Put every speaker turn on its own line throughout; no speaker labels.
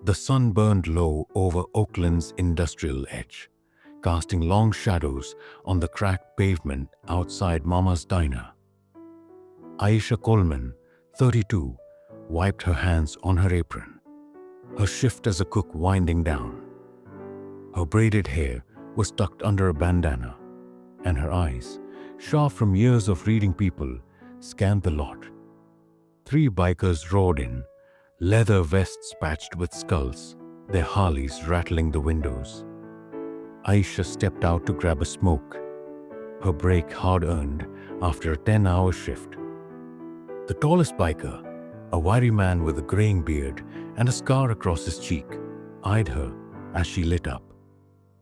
The sun burned low over Oakland's industrial edge, casting long shadows on the cracked pavement outside Mama's diner. Aisha Coleman, 32, wiped her hands on her apron, her shift as a cook winding down. Her braided hair was tucked under a bandana, and her eyes, sharp from years of reading people, scanned the lot. 3 bikers rode in, leather vests patched with skulls, their Harleys rattling the windows. Aisha stepped out to grab a smoke, her break hard-earned after a 10-hour shift. The tallest biker, a wiry man with a graying beard and a scar across his cheek, eyed her as she lit up.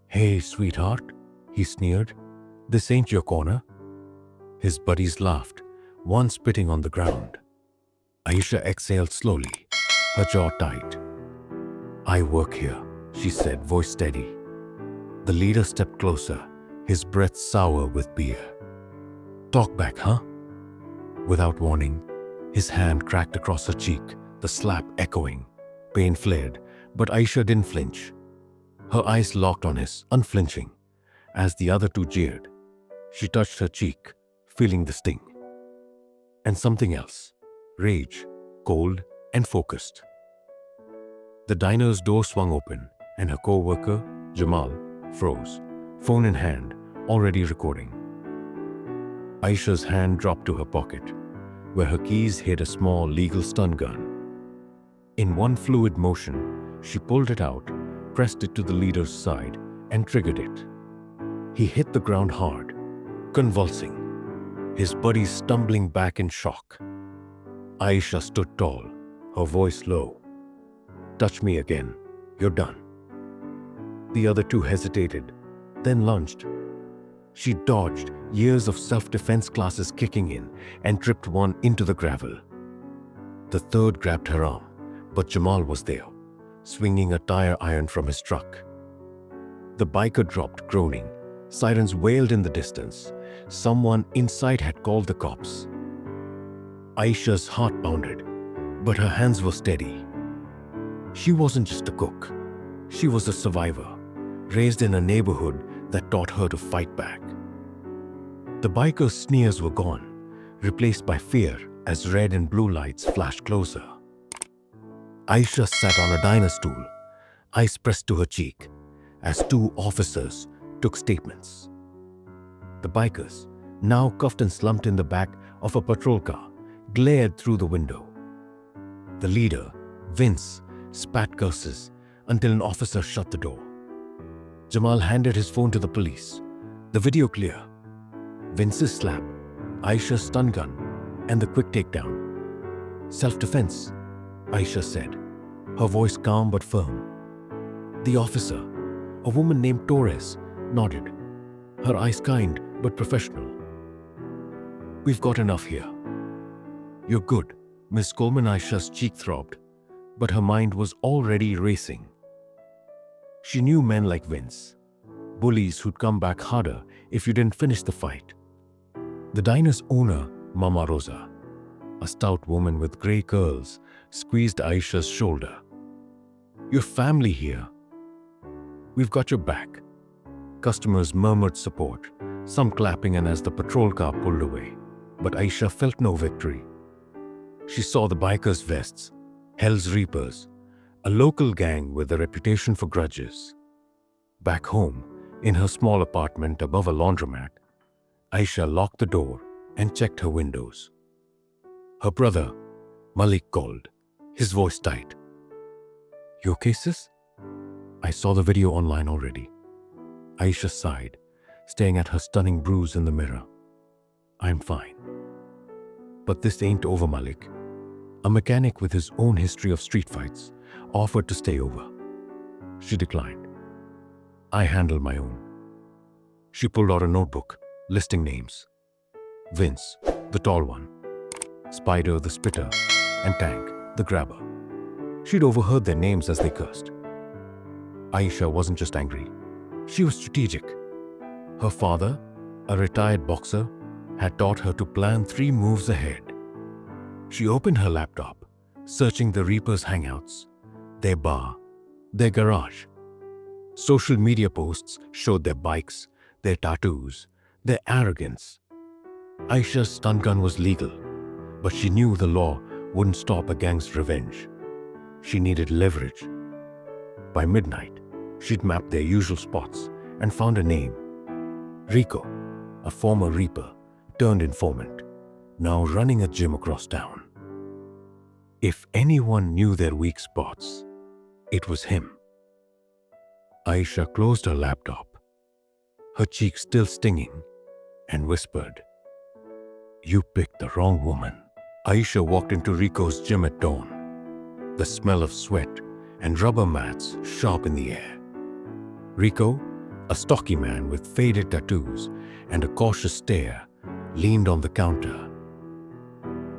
"Hey, sweetheart," he sneered. "This ain't your corner." His buddies laughed, one spitting on the ground. Aisha exhaled slowly, her jaw tight. "I work here," she said, voice steady. The leader stepped closer, his breath sour with beer. "Talk back, huh?" Without warning, his hand cracked across her cheek, the slap echoing. Pain flared, but Aisha didn't flinch. Her eyes locked on his, unflinching, as the other 2 jeered. She touched her cheek, feeling the sting. And something else, rage, cold and focused. The diner's door swung open, and her co-worker, Jamal, froze, phone in hand, already recording. Aisha's hand dropped to her pocket, where her keys hid a small legal stun gun. In one fluid motion, she pulled it out, pressed it to the leader's side, and triggered it. He hit the ground hard, convulsing, his buddies stumbling back in shock. Aisha stood tall, her voice low. "Touch me again, you're done." The other 2 hesitated, then lunged. She dodged, years of self-defense classes kicking in, and tripped one into the gravel. The 3rd grabbed her arm, but Jamal was there, swinging a tire iron from his truck. The biker dropped, groaning. Sirens wailed in the distance. Someone inside had called the cops. Aisha's heart pounded, but her hands were steady. She wasn't just a cook. She was a survivor, raised in a neighborhood that taught her to fight back. The bikers' sneers were gone, replaced by fear as red and blue lights flashed closer. Aisha sat on a diner stool, eyes pressed to her cheek, as 2 officers took statements. The bikers, now cuffed and slumped in the back of a patrol car, glared through the window. The leader, Vince, spat curses until an officer shut the door. Jamal handed his phone to the police. The video clear. Vince's slap, Aisha's stun gun, and the quick takedown. "Self-defense," Aisha said, her voice calm but firm. The officer, a woman named Torres, nodded, her eyes kind but professional. "We've got enough here." "You're good," Miss Coleman. Aisha's cheek throbbed, but her mind was already racing. She knew men like Vince, bullies who'd come back harder if you didn't finish the fight. The diner's owner, Mama Rosa, a stout woman with gray curls, squeezed Aisha's shoulder. "Your family here. We've got your back." Customers murmured support, some clapping, and as the patrol car pulled away. But Aisha felt no victory. She saw the bikers' vests, Hell's Reapers, a local gang with a reputation for grudges. Back home, in her small apartment above a laundromat, Aisha locked the door and checked her windows. Her brother, Malik, called, his voice tight. "You okay, sis?" "I saw the video online already." Aisha sighed, staring at her stunning bruise in the mirror. "I'm fine." "But this ain't over, Malik." A mechanic with his own history of street fights offered to stay over. She declined. "I handle my own." She pulled out a notebook, listing names. Vince, the tall one. Spider, the spitter. And Tank, the grabber. She'd overheard their names as they cursed. Aisha wasn't just angry. She was strategic. Her father, a retired boxer, had taught her to plan 3 moves ahead. She opened her laptop, searching the Reapers' hangouts, their bar, Their garage. Social media posts showed their bikes, their tattoos, their arrogance. Aisha's stun gun was legal, but she knew the law wouldn't stop a gang's revenge. She needed leverage. By midnight, she'd mapped their usual spots and found a name. Rico, a former reaper turned informant, now running a gym across town. If anyone knew their weak spots, it was him. Aisha closed her laptop, her cheeks still stinging, and whispered, "You picked the wrong woman." Aisha walked into Rico's gym at dawn, the smell of sweat and rubber mats sharp in the air. Rico, a stocky man with faded tattoos and a cautious stare, leaned on the counter.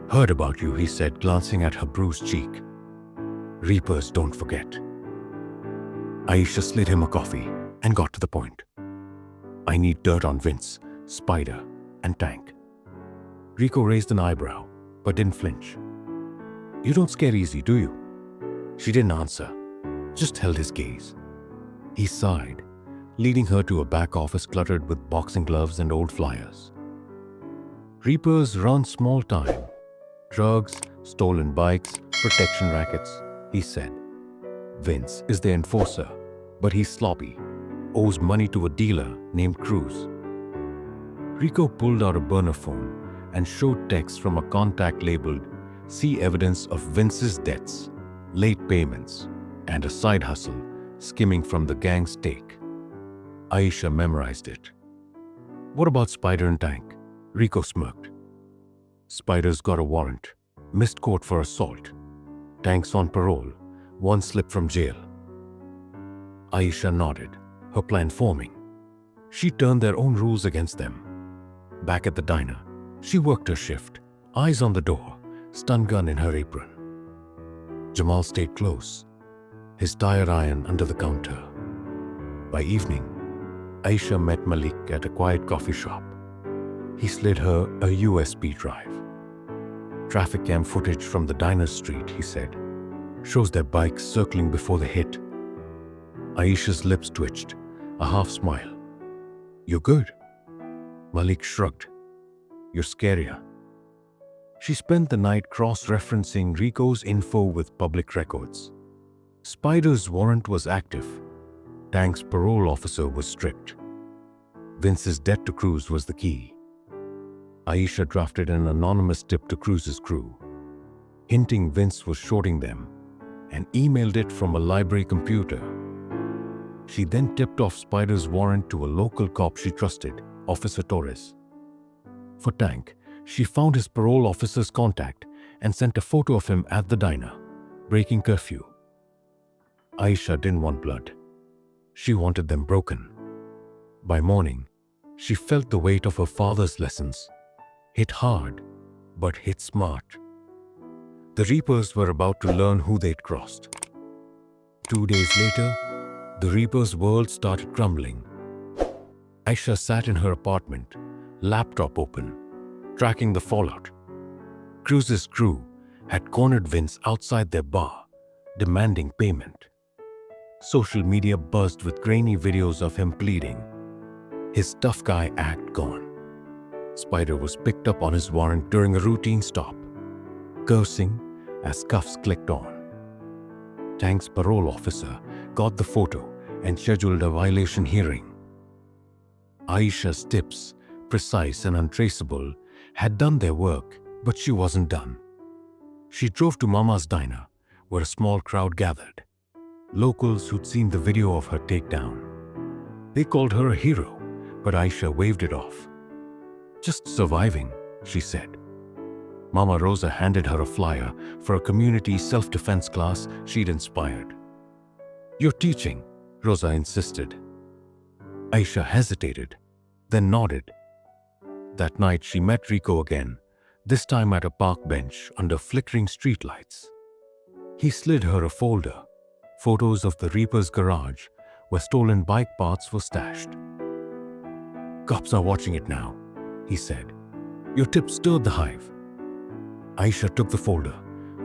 "Heard about you," he said, glancing at her bruised cheek. "Reapers don't forget." Aisha slid him a coffee and got to the point. "I need dirt on Vince, Spider, and Tank." Rico raised an eyebrow, but didn't flinch. "You don't scare easy, do you?" She didn't answer, just held his gaze. He sighed, leading her to a back office cluttered with boxing gloves and old flyers. "Reapers run small time. Drugs, stolen bikes, protection rackets," he said. "Vince is the enforcer, but he's sloppy, owes money to a dealer named Cruz." Rico pulled out a burner phone and showed texts from a contact labeled "See evidence of Vince's debts, late payments, and a side hustle skimming from the gang's take." Aisha memorized it. "What about Spider and Tank?" Rico smirked. "Spider's got a warrant, missed court for assault. Tank's on parole, one slip from jail." Aisha nodded, her plan forming. She turned their own rules against them. Back at the diner, she worked her shift, eyes on the door, stun gun in her apron. Jamal stayed close, his tire iron under the counter. By evening, Aisha met Malik at a quiet coffee shop. He slid her a USB drive. "Traffic cam footage from the diner's street," he said. "Shows their bikes circling before the hit." Aisha's lips twitched, a half smile. "You're good." Malik shrugged. "You're scarier." She spent the night cross-referencing Rico's info with public records. Spider's warrant was active. Tank's parole officer was strict. Vince's debt to Cruz was the key. Aisha drafted an anonymous tip to Cruz's crew, hinting Vince was shorting them, and emailed it from a library computer. She then tipped off Spider's warrant to a local cop she trusted, Officer Torres. For Tank, she found his parole officer's contact and sent a photo of him at the diner, breaking curfew. Aisha didn't want blood. She wanted them broken. By morning, she felt the weight of her father's lessons. Hit hard, but hit smart. The Reapers were about to learn who they'd crossed. 2 days later, the Reapers' world started crumbling. Aisha sat in her apartment, laptop open, tracking the fallout. Cruz's crew had cornered Vince outside their bar, demanding payment. Social media buzzed with grainy videos of him pleading. His tough guy act gone. Spider was picked up on his warrant during a routine stop, cursing as cuffs clicked on. Tank's parole officer got the photo and scheduled a violation hearing. Aisha's tips, precise and untraceable, had done their work, but she wasn't done. She drove to Mama's diner, where a small crowd gathered. Locals who'd seen the video of her takedown. They called her a hero, but Aisha waved it off. "Just surviving," she said. Mama Rosa handed her a flyer for a community self-defense class she'd inspired. "You're teaching," Rosa insisted. Aisha hesitated, then nodded. That night she met Rico again, this time at a park bench under flickering streetlights. He slid her a folder, photos of the Reaper's garage, where stolen bike parts were stashed. "Cops are watching it now," he said. "Your tip stirred the hive." Aisha took the folder,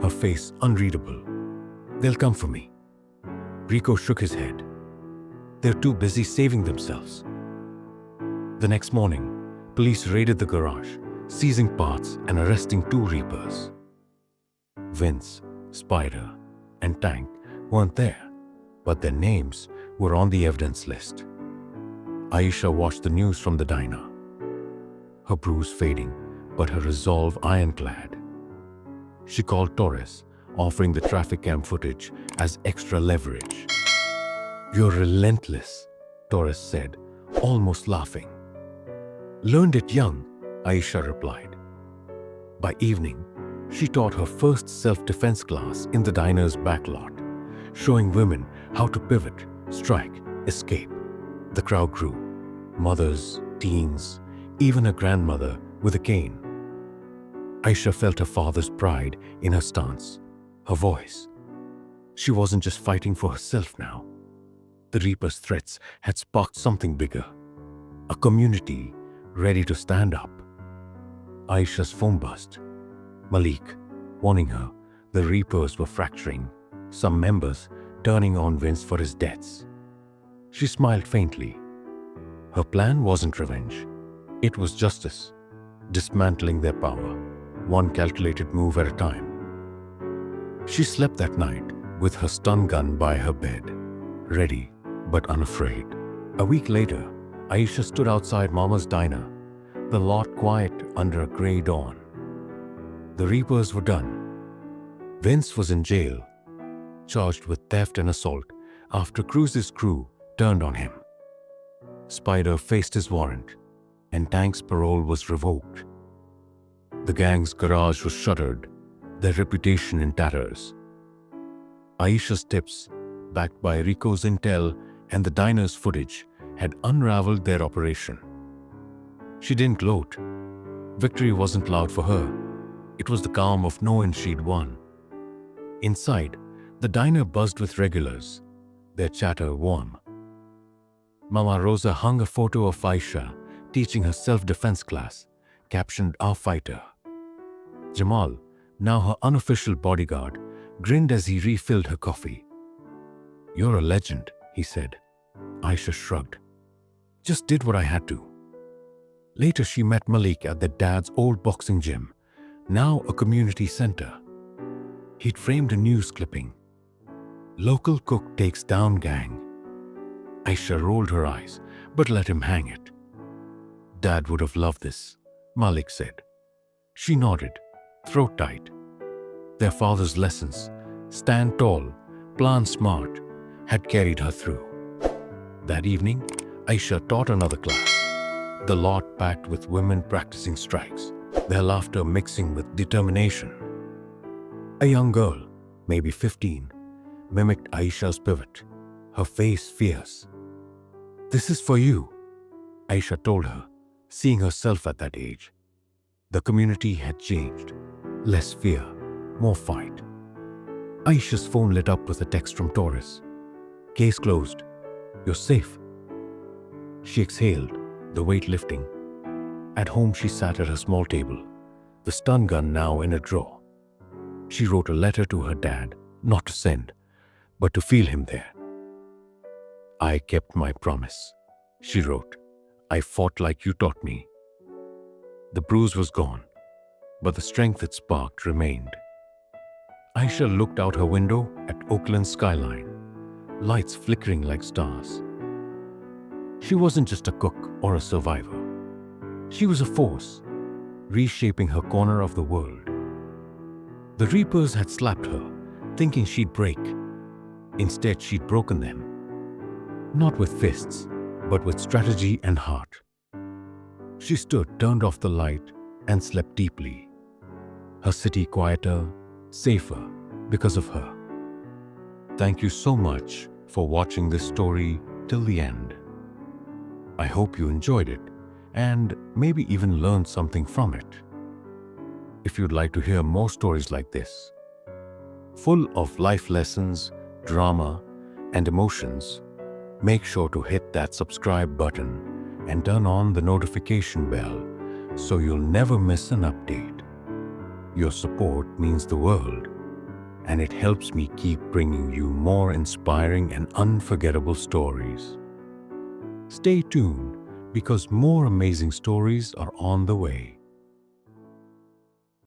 her face unreadable. "They'll come for me." Rico shook his head. They're too busy saving themselves. The next morning, police raided the garage, seizing parts and arresting 2 Reapers. Vince, Spider, and Tank weren't there, but their names were on the evidence list. Aisha watched the news from the diner, her bruise fading, but her resolve ironclad. She called Torres, offering the traffic cam footage as extra leverage. "You're relentless," Torres said, almost laughing. "Learned it young," Aisha replied. By evening, she taught her first self-defense class in the diner's backlot, showing women how to pivot, strike, escape. The crowd grew. Mothers, teens, even a grandmother with a cane. Aisha felt her father's pride in her stance, her voice. She wasn't just fighting for herself now. The Reaper's threats had sparked something bigger. A community ready to stand up. Aisha's phone buzzed. Malik, warning her the Reapers were fracturing, some members turning on Vince for his deaths. She smiled faintly. Her plan wasn't revenge. It was justice, dismantling their power, one calculated move at a time. She slept that night with her stun gun by her bed, ready but unafraid. A week later, Aisha stood outside Mama's diner, the lot quiet under a grey dawn. The Reapers were done. Vince was in jail, charged with theft and assault after Cruz's crew turned on him. Spider faced his warrant, and Tank's parole was revoked. The gang's garage was shuttered, their reputation in tatters. Aisha's tips, backed by Rico's intel and the diner's footage, had unraveled their operation. She didn't gloat. Victory wasn't loud for her. It was the calm of knowing she'd won. Inside, the diner buzzed with regulars, their chatter warm. Mama Rosa hung a photo of Aisha teaching her self-defense class, captioned "Our Fighter." Jamal, now her unofficial bodyguard, grinned as he refilled her coffee. "You're a legend," he said. Aisha shrugged. "Just did what I had to." Later she met Malik at their dad's old boxing gym, now a community center. He'd framed a news clipping. "Local cook takes down gang." Aisha rolled her eyes, but let him hang it. "Dad would have loved this," Malik said. She nodded, throat tight. Their father's lessons, stand tall, plan smart, had carried her through. That evening, Aisha taught another class, the lot packed with women practicing strikes, their laughter mixing with determination. A young girl, maybe 15, mimicked Aisha's pivot, her face fierce. "This is for you," Aisha told her, seeing herself at that age. The community had changed. Less fear, more fight. Aisha's phone lit up with a text from Torres. "Case closed. You're safe." She exhaled, the weight lifting. At home she sat at her small table, the stun gun now in a drawer. She wrote a letter to her dad, not to send, but to feel him there. "I kept my promise," she wrote. "I fought like you taught me." The bruise was gone, but the strength it sparked remained. Aisha looked out her window at Oakland's skyline, lights flickering like stars. She wasn't just a cook or a survivor. She was a force, reshaping her corner of the world. The Reapers had slapped her, thinking she'd break. Instead, she'd broken them. Not with fists, but with strategy and heart. She stood, turned off the light, and slept deeply. Her city quieter, safer, because of her. Thank you so much for watching this story till the end. I hope you enjoyed it, and maybe even learned something from it. If you'd like to hear more stories like this, full of life lessons, drama, and emotions, make sure to hit that subscribe button and turn on the notification bell so you'll never miss an update. Your support means the world, and it helps me keep bringing you more inspiring and unforgettable stories. Stay tuned because more amazing stories are on the way.